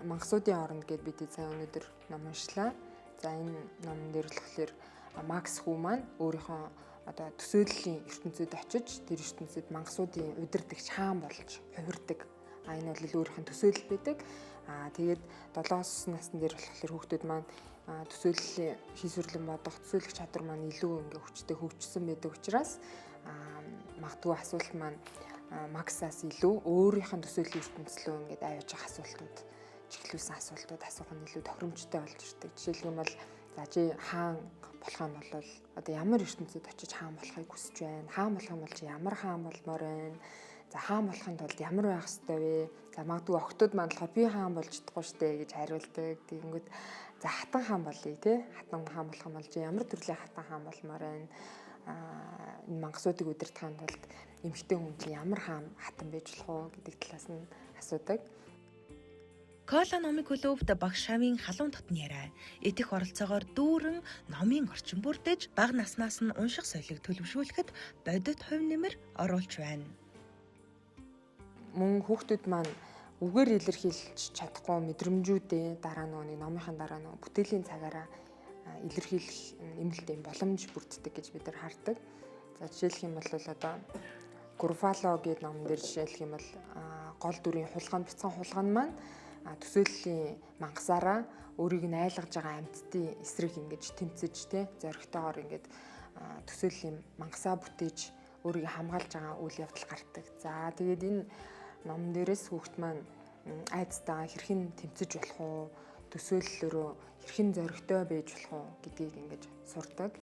Мангасуудын оронд гэд бид сайн өнөөдөр ном уншлаа. За энэ номон дээр болохоор Макс хүү маань өөрийнхөө одоо төсөөллийн ертөнцид очиж тэр ертөнцид мангасуудын удирдагч хаан болж хувирдаг. Энэ бол өөрийнх нь төсөөлөл байдаг. Тэгээд 7 насны дээр болохоор хүүхдүүд маань төсөөллийн хийсвэрлэн бодох төсөөлөх чадвар маань илүү ингээ хүчтэй хөгжсөн байдаг учраас магадгүй асуулт маань Максаас илүү өөрийнх нь төсөөллийн ертөнцлөө ингээд авиж явах асуултууд чиглүүлсэн асуултууд асуух нь илүү тохиромжтой болж ирдэг. Жишээлх юм бол за чи хаан болох юм бол одоо ямар ертөнцид очиж хаан болохыг хүсэж байна? Хаан болох юм бол чи ямар хаан болмоор байна? За хаан болохын тулд ямар байх ёстой вэ? За магадгүй охтууд маань болохоор би хаан болж чадахгүй штэ гэж хариулдаг. Тэгэнгүүт за хатан хаан болъё те. Хатан хаан болох юм бол чи ямар төрлийн хатан хаан болмоор байна? Энэ мангасуудыг удирдахын тулд эмэгтэй хүн чи ямар хаан хатан байж болох вэ гэдэг талаас нь асуудаг. Кола номын клубт багш Шавийн халуун дотны яриа этих оролцоогоор дүүрэн номын орчин бүрдэж бага наснаас нь унших соёлыг төлөвшүүлэхэд бодит хувь нэмэр оруулж байна. Мөн хүүхдүүд маань үгээр илэрхийлж чадахгүй мэдрэмжүүдээ дараа нь номынхаа дараа бүтээлийн цагаараа илэрхийлэх нэмэлт юм боломж бүрддэг гэж бид нар хардаг. За жишээлх юм бол одоо Гурфало гэдэг номон дээр жишээлх юм бол гол дүрийн хулгайнд бяцхан хулгай нь маань төсөөллийн мангасаараа өөрийг нь айлгаж байгаа амьтдын эсрэг ингэж тэмцэж зоригтойгоор ингэж төсөөллийн мангасаа бүтээж өөрийг хамгаалж байгаа үйл явдал гардаг. За тэгээд энэ номон дээрээс хүүхд маань айдстайгаа хэрхэн тэмцэж болох уу, төсөөллөөрөө хэрхэн зоригтой байж болох уу гэдгийг ингэж сурдаг.